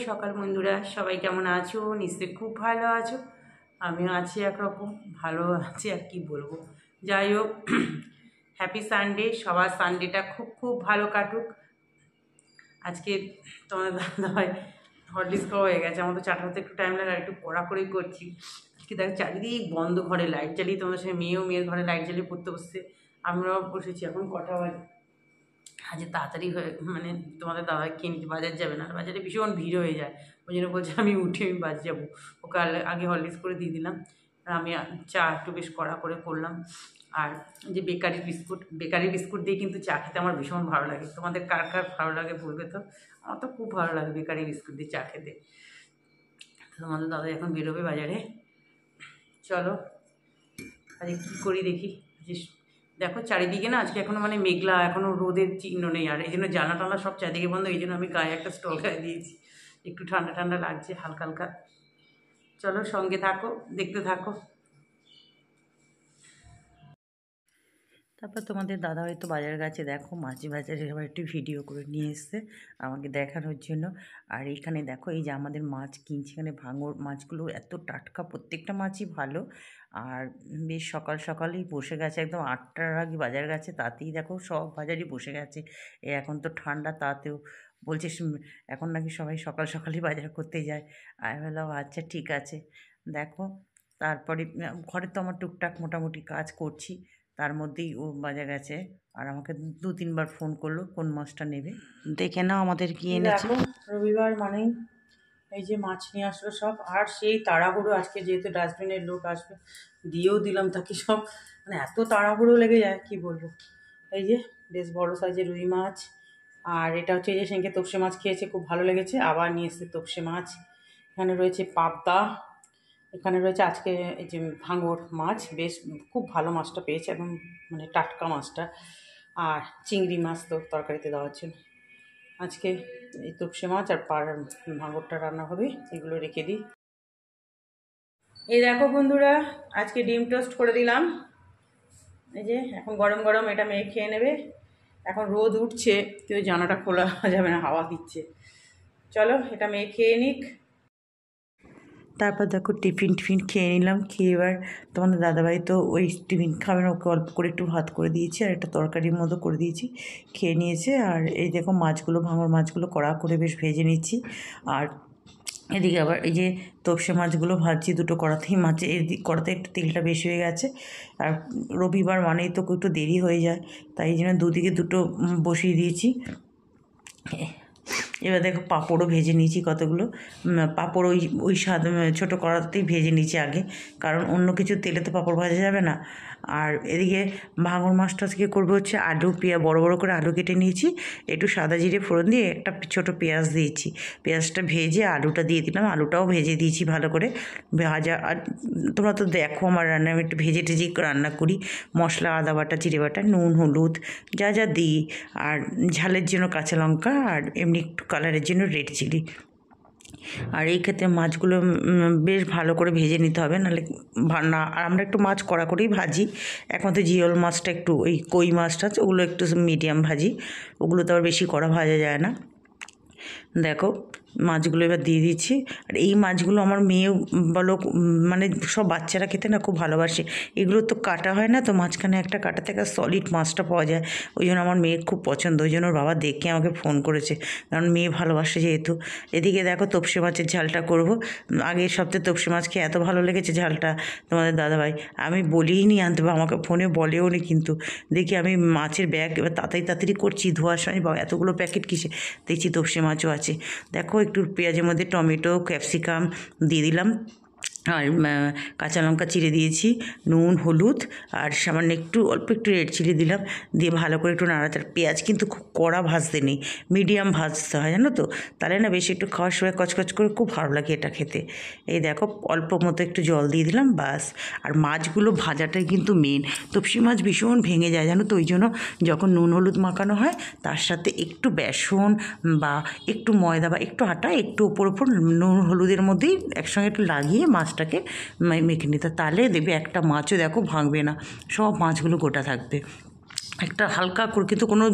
সকাল বন্ধুরা, সবাই কেমন আছো? নিশ্চয়ই খুব ভালো আছো। আমিও আছি একরকম ভালো আছি, আর কি বলবো। যাই হোক, হ্যাপি সানডে। সবার সানডেটা খুব খুব ভালো কাটুক। আজকে তোমাদের দাদাভাই হরলিক্স খাওয়া হয়ে গেছে। আমার তো চাটা হতে একটু টাইম লাগে, আর একটু কড়াকড়ি করছি। আজকে দেখো চারিদিক বন্ধ, ঘরে লাইট জ্বালিয়ে, তোমাদের সাথে মেয়ের ঘরে লাইট জ্বালিয়ে পড়তে বসছে, আমরাও বসেছি। এখন কটা বাজে? আজকে তাড়াতাড়ি হয়ে মানে তোমাদের দাদা কিনতে বাজার যাবে না, বাজারে ভীষণ ভিড় হয়ে যায়। ওই জন্য বলছে আমি উঠে আমি বাজার যাবো। ওকে আগে হরলিক্স করে দিয়ে দিলাম, আর আমি চা একটু বেশ কড়া করে করলাম। আর যে বেকারি বিস্কুট দিয়ে কিন্তু চা খেতে আমার ভীষণ ভালো লাগে। তোমাদের কার কার ভালো লাগে বলবে তো। আমার তো খুব ভালো লাগে বেকারি বিস্কুট দিয়ে চা খেতে। তোমাদের দাদা এখন বেরোবে বাজারে। চলো আজকে কী করি দেখি। দেখো চারিদিকে না আজকে এখনও মানে মেঘলা, এখনও রোদের চিহ্ন নেই। আর এই জন্য জানলা টানলা সব চারিদিকে বন্ধ। এই জন্য আমি গায়ে একটা স্টল গায়ে দিয়েছি, একটু ঠান্ডা ঠান্ডা লাগছে হালকা হালকা। চলো সঙ্গে থাকো, দেখতে থাকো। তারপর তোমাদের দাদা হয়তো বাজার গেছে, দেখো মাছ বাজারে আবার একটু ভিডিও করে নিয়ে এসছে আমাকে দেখানোর জন্য। আর এইখানে দেখো এই যে আমাদের মাছ কিনছি, এখানে ভাঙর মাছগুলো এত টাটকা, প্রত্যেকটা মাছই ভালো। আর বেশ সকাল সকালেই বসে গেছে, একদম 8টার আগে বাজার গেছে, তাতেই দেখো সব বাজারই বসে গেছে। এখন তো ঠান্ডা, তাতেও বলছে এখন নাকি সবাই সকাল সকালই বাজার করতে যায়। আমি বললাম আচ্ছা ঠিক আছে। দেখো তারপরে ঘরে তো আমার টুকটাক মোটামুটি কাজ করছি, তার মধ্যেই ও বাজার গেছে। আর আমাকে 2-3বার ফোন করলো কোন মাছটা নেবে, দেখে নাও আমাদের কি এনেছে। রবিবার মানেই এই যে মাছ নিয়ে আসলো সব। আর সেই তাড়াহুড়ো আজকে, যেহেতু ডাস্টবিনের লোক আসবে, দিয়েও দিলাম তাকে সব। মানে এত তাড়াহুড়ো লেগে যায় কি বলবো। এই যে বেশ বড় সাইজের রুই মাছ, আর এটা হচ্ছে এই যে সেদিনকে তোপসে মাছ খেয়েছে, খুব ভালো লেগেছে, আবার নিয়ে এসেছে তোপসে মাছ। এখানে রয়েছে পাবদা, এখানে রয়েছে আজকে এই যে ভাঙর মাছ, বেশ খুব ভালো মাছটা পেয়েছে, একদম মানে টাটকা মাছটা। আর চিংড়ি মাছ তো তরকারিতে দেওয়ার জন্য আজকে এই তোপসে মাছ আর ভাঙরটা রান্না হবে, এগুলো রেখে দিই। এই দেখো বন্ধুরা, আজকে ডিম টোস্ট করে দিলাম। এই যে এখন গরম গরম এটা মেয়ে খেয়ে নেবে। এখন রোদ উঠছে, কেউ জানাটা খোলা যাবে না, হাওয়া দিচ্ছে। চলো এটা মেয়ে খেয়ে নিক। তারপর দেখো টিফিন খেয়ে নিলাম। খেয়ে এবার তোমাদের দাদাভাই তো ওই টিফিন খাবে না, ওকে অল্প করে একটু ভাত করে দিয়েছি আর একটা তরকারির মতো করে দিয়েছি, খেয়ে নিয়েছে। আর এই দেখো মাছগুলো, ভাঙর মাছগুলো কড়া করে বেশ ভেজে নিচ্ছি। আর এদিকে আবার এই যে তোপসে মাছগুলো ভাজছি দুটো কড়াতেই। কড়াতে একটু তেলটা বেশি হয়ে গেছে, আর রবিবার মানেই তো একটু দেরি হয়ে যায়, তাই এই জন্য দুদিকে দুটো বসিয়ে দিয়েছি। এবার দেখো পাঁপড়ও ভেজে নিয়েছি কতগুলো। পাঁপড় ওই ছোটো কড়াতেই ভেজে নিয়েছি আগে, কারণ অন্য কিছু তেলে তো পাঁপড় ভাজা যাবে না। আর এদিকে ভাঙর মাছটা আজকে করবো হচ্ছে আলু বড় বড় করে আলু কেটে নিয়েছি, একটু সাদা জিরে ফোড়ন দিয়ে একটা ছোটো পেঁয়াজ দিয়েছি। পেঁয়াজটা ভেজে আলুটা দিয়ে দিলাম, আলুটাও ভেজে দিয়েছি ভালো করে ভাজা। আর তোমরা তো দেখো আমার রান্না, আমি একটু ভেজে টেজে রান্না করি। মশলা আদা বাটা, জিরে বাটা, নুন, হলুদ যা যা দিই, আর ঝালের জন্য কাঁচা লঙ্কা, আর এমনি একটু কালারের জন্য রেড চিলি। আর এই ক্ষেত্রে মাছগুলো বেশ ভালো করে ভেজে নিতে হবে, নাহলে না। আর আমরা একটু মাছ কড়া করেই ভাজি, একমাত্র জিওল মাছটা একটু, ওই কই মাছটা ওগুলো একটু মিডিয়াম ভাজি, ওগুলো তো আবার বেশি কড়া ভাজা যায় না। দেখো মাছগুলো এবার দিয়ে দিচ্ছি। আর এই মাছগুলো আমার মেয়ে বলো, মানে সব বাচ্চারা খেতে না খুব ভালোবাসে। এগুলো তো কাটা হয় না, তো মাঝখানে একটা কাটা থেকে সলিড মাছটা পাওয়া যায়, ওই জন্য আমার মেয়ের খুব পছন্দ। ওই জন্য ওর বাবা দেখে আমাকে ফোন করেছে, কারণ মেয়ে ভালোবাসে যেহেতু। এদিকে দেখো তোপসে মাছের ঝালটা করব। আগের সপ্তাহে তোপসে মাছ খেয়ে এত ভালো লেগেছে ঝালটা, তোমাদের দাদাভাই আমি বলিই নি আনতে, আমাকে ফোনে বলেও নি, কিন্তু দেখি আমি মাছের ব্যাগ এবার তাড়াতাড়ি করছি, ধোয়ার সময় বা এতগুলো প্যাকেট কিসে, দেখছি তোপসে মাছও আছে। দেখো একটু পেঁয়াজের মধ্যে টমেটো, ক্যাপসিকাম দিয়ে দিলাম, আর কাঁচা লঙ্কা চিড়ে দিয়েছি, নুন, হলুদ, আর সামান্য অল্প একটু রেড চিলি দিলাম, দিয়ে ভালো করে একটু নাড়াচাড়া। পেঁয়াজ কিন্তু খুব কড়া ভাজতে নেই, মিডিয়াম ভাজতে হয় জানো তো, তাহলে না বেশি একটু খাওয়ার সময় কচকচ করে খুব ভালো লাগে এটা খেতে। এই দেখো অল্প মতো একটু জল দিয়ে দিলাম, বাস। আর মাছগুলো ভাজাটাই কিন্তু মেন। তোপসে মাছ ভীষণ ভেঙে যায় জানো তো, ওই জন্য যখন নুন হলুদ মাখানো হয় তার সাথে একটু বেসন বা একটু ময়দা বা একটু আটা, একটু ওপর নুন হলুদের মধ্যেই একসঙ্গে একটু লাগিয়ে মাছটাকে মেখে নিতে, তাহলে দেখবে একটা মাছও দেখো ভাঙবে না, সব মাছগুলো গোটা থাকবে। একটা হালকা করে, কিন্তু কোনো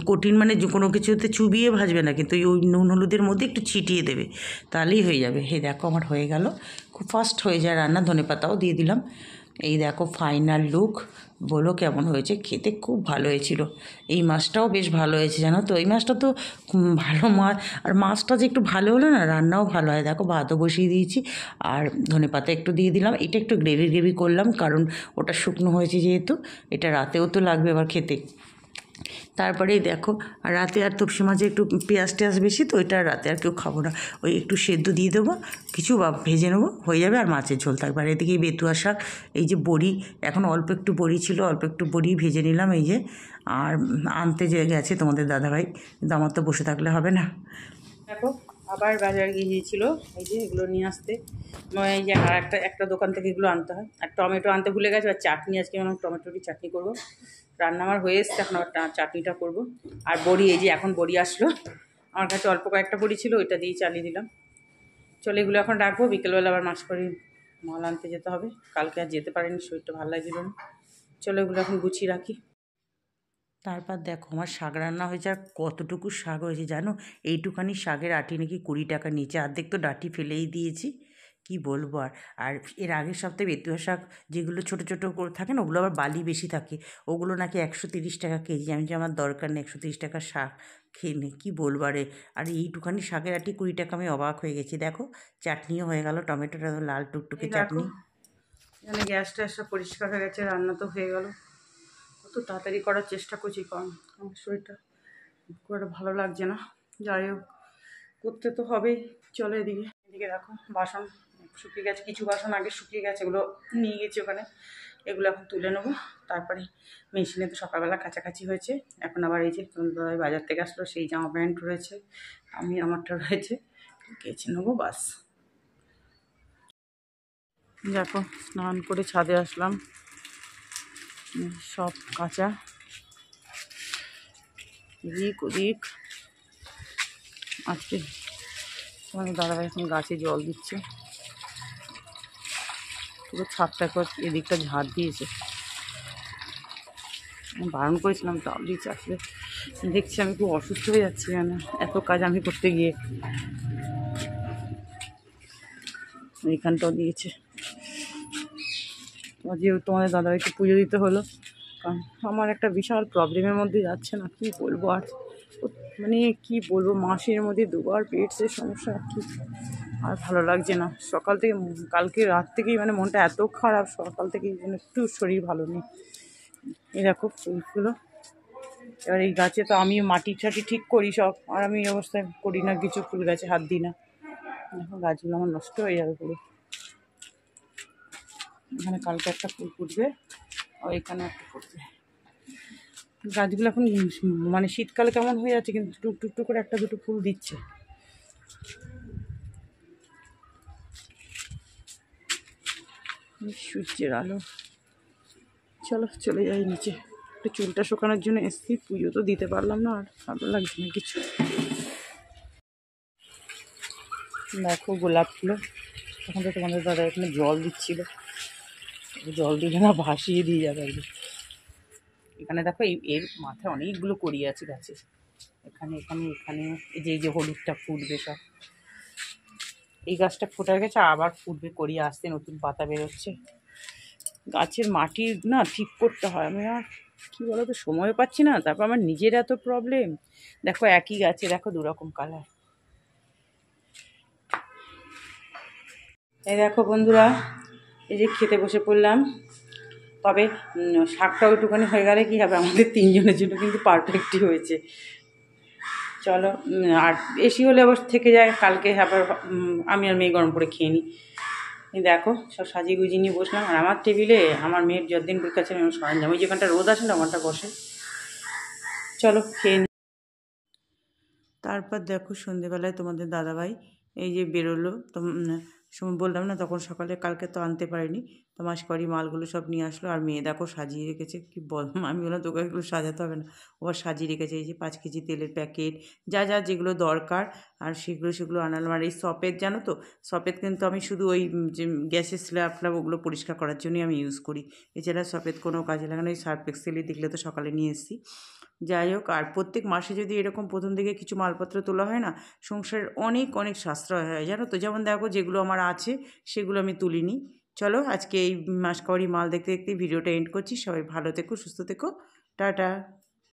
কঠিন মানে যে কোনো কিছুতে চুবিয়ে ভাজবে না, কিন্তু ওই নুন হলুদের মধ্যে একটু ছিটিয়ে দেবে, তাহলেই হয়ে যাবে। এই দেখো আমার হয়ে গেল, খুব ফাস্ট হয়ে যায় রান্না। ধনেপাতাও দিয়ে দিলাম। এই দেখো ফাইনাল লুক, বলো কেমন হয়েছে? খেতে খুব ভালো হয়েছিল। এই মাছটাও বেশ ভালো হয়েছে, জানো তো। এই মাছটা তো ভালো মাছ, আর মাছটা যে একটু ভালো হলে না রান্নাও ভালো হয়। দেখো ভাতও বসিয়ে দিয়েছি, আর ধনেপাতা একটু দিয়ে দিলাম। এটা একটু গ্রেভি গ্রেভি করলাম, কারণ ওটা শুকনো হয়েছে যেহেতু। এটা রাতেও তো লাগবে আবার খেতে। তারপরেই দেখো, আর রাতে আর তপসি মাঝে একটু পেঁয়াজ টেয়াজ বেশি, তো এটা রাতে আর কেউ খাবো না। ওই একটু সেদ্ধ দিয়ে দেবো, কিছু বা ভেজে নেবো, হয়ে যাবে। আর মাছের ঝোল থাকবে। আর এদিকে বেতুয়া শাক, এই যে বড়ি, এখন অল্প একটু বড়ি ছিল, অল্প একটু বড়ি ভেজে নিলাম। এই যে, আর আনতে যে গেছে তোমাদের দাদাভাই, কিন্তু আমার তো বসে থাকলে হবে না। দেখো আবার বাজার গিয়েছিল, এই যে এগুলো নিয়ে আসতে। এই যে আর একটা দোকান থেকে এগুলো আনতে হয়। আর টমেটো আনতে ভুলে গেছে। আর চাটনি, আজকে আমি টমেটোরই চাটনি করবো। রান্না আমার হয়ে এসছে, এখন আবার চাটনিটা করবো। আর বড়ি, এই যে এখন বড়ি আসলো আমার কাছে, অল্প কয়েকটা বড়ি ছিল, ওইটা দিয়েই চালিয়ে দিলাম। চলো এগুলো এখন রাখবো, বিকেলবেলা আবার মাছ করে মাল আনতে যেতে হবে। কালকে আর যেতে পারিনি, শরীরটা ভালো লাগছিল না। চলো এগুলো এখন গুছিয়ে রাখি। তারপর দেখো আমার শাক রান্না হয়েছে। আর কতটুকু শাক হয়েছে জানো? এইটুখানি শাকের আঁটি নাকি 20 টাকা নিচে, অর্ধেক তো ডাঁটি ফেলেই দিয়েছি। কি বলবো আর। আর এর আগের সপ্তাহে বেতুয়া শাক যেগুলো ছোটো ছোটো করে থাকে না, ওগুলো আবার বালি বেশি থাকে, ওগুলো নাকি 130 টাকা কেজি। আমি যে আমার দরকার নেই 130 টাকার শাক খেয়ে নে, কী বলবো আরে। আর এইটুখানি শাকের আঁটি 20 টাকা, আমি অবাক হয়ে গেছি। দেখো চাটনিও হয়ে গেল, টমেটোটা লাল টুকটুকে চাটনি। এখানে গ্যাস ট্যাসটা পরিষ্কার হয়ে গেছে, রান্না তো হয়ে গেল। কত তাড়াতাড়ি করার চেষ্টা করছি, কারণ আমার শরীরটা খুব একটা ভালো লাগছে না। যাই হোক, করতে তো হবেই। চলো এদিকে এদিকে দেখো, বাসন শুকিয়ে গেছে, কিছু বাসন আগে শুকিয়ে গেছে, এগুলো নিয়ে গেছি ওখানে। এগুলো এখন তুলে নেবো। তারপরে মেশিনে তো সকালবেলা কাছাকাছি হয়েছে। এখন আবার এই যে দাদাই বাজার থেকে আসলো, সেই জামা প্যান্ট রয়েছে, আমি আমারটা রয়েছে, কেচে নেবো বাস। দেখো স্নান করে ছাদে আসলাম, সব কাঁচা, এদিক ওদিক। আজকে তোমার দাদাভাই এখন গাছে জল দিচ্ছে, পুরো ছাদটা এদিকটা ঝাড় দিয়েছে। আমি বারণ করেছিলাম, তাও দিয়েছে। আসলে দেখছি আমি খুব অসুস্থ হয়ে যাচ্ছি, কেন এত কাজ আমি করতে গিয়ে। এইখানটাও দিয়েছে। যেহেতু তোমাদের দাদাভাইকে পুজো দিতে হলো, কারণ আমার একটা বিশাল প্রবলেমের মধ্যে যাচ্ছে না, কি বলবো আর। মানে কি বলবো, মাসের মধ্যে দুবার পেটসের সমস্যা, কি আর ভালো লাগছে না। সকাল থেকে, কালকে রাত থেকেই মানে মনটা এত খারাপ, সকাল থেকেই যেন একটু শরীর ভালো নেই। এই দেখো ফুলগুলো। এবার এই গাছে তো আমি মাটি টাটি ঠিক করি সব, আর আমি এই অবস্থায় করি না কিছু, ফুল গাছে হাত দিই না। দেখো গাছগুলো আমার নষ্ট হয়ে যাবে পুরো। এখানে কালকে একটা ফুল ফুটবে, আর এখানে একটা ফুটবে। গাছগুলো এখন মানে শীতকালে কেমন হয়ে যাচ্ছে, কিন্তু টুকটুক করে একটা দুটো ফুল দিচ্ছে। সূর্যের আলো। চলো চলে যাই নিচে, একটু চুলটা শুকানোর জন্য এসছি। পুজো তো দিতে পারলাম না, আর ভালো লাগছে না কিছু। দেখো গোলাপ ফুল, তখন তো তোমাদের দাদা এখানে জল দিচ্ছিল, জল দিলে না ভাসিয়ে দিয়ে যাবে আর কি। এখানে দেখো এর মাথায় অনেকগুলো কড়ি আছে গাছে, এখানে এখানে এখানে। এই যে হলুদটা ফুটবে সব, এই গাছটা ফোটার গেছে, আবার ফুটবে, কড়ি আসতে নতুন পাতা বেরোচ্ছে। গাছের মাটি না ঠিক করতে হয়, আমি আর কী বলো তো, সময় পাচ্ছি না। তারপর আমার নিজের এত প্রবলেম। দেখো একই গাছে দেখো দুরকম কালার। এই দেখো বন্ধুরা, এই যে খেতে বসে পড়লাম। তবে শাকটাও একটুখানি হয়ে গেলে কী হবে, আমাদের তিনজনের জন্য কিন্তু পারফেক্টই হয়েছে। চলো, আর বেশি হলে আবার থেকে যায়, কালকে আবার আমি আর মেয়ে গরম করে খেয়ে নিই। দেখো সব সাজিয়ে গুজিয়ে নিয়ে বসলাম, আর আমার টেবিলে আমার মেয়ের যতদিন পরীক্ষা আছে আমি সরঞ্জাম, ওই যেখানটা রোদ আসে না ওখানটা বসে। চলো খেয়ে নিই। তারপর দেখো সন্ধেবেলায় তোমাদের দাদাভাই এই যে বেরোলো, তো বললাম না তখন সকালে, কালকে তো আনতে পারিনি, তো মাসকড়ি মালগুলো সব নিয়ে আসলো, আর মেয়ে দেখো সাজিয়ে রেখেছে, কি বল, আমি বললাম তোকে এগুলো সাজাতে হবে না, ও আর সাজিয়ে রেখেছে। এই যে 5 কেজি তেলের প্যাকেট, যা যা যেগুলো দরকার, আর সেগুলো আনালাম। আর এই সপেত, জানো তো, সপেত কিন্তু আমি শুধু ওই যে গ্যাসের স্ল্যাব ফ্ল্যাব ওগুলো পরিষ্কার করার জন্যই আমি ইউজ করি, এছাড়া সপেত কোনো কাজে লাগে না। ওই সার্ফ এক্সেলই দেখলে তো সকালে নিয়ে এসেছি। যাই হোক, আর প্রত্যেক মাসে যদি এরকম প্রথম দিকে কিছু মালপত্র তোলা হয় না, সংসারের অনেক অনেক সাশ্রয় হয়, জানো তো। যেমন দেখো, যেগুলো আমার আছে সেগুলো আমি তুলিনি। চলো আজকে এই মাসকড়ি মাল দেখতে দেখতে ভিডিওটা এন্ড করছি। সবাই ভালো থেকো, সুস্থ থেকো, টাটা।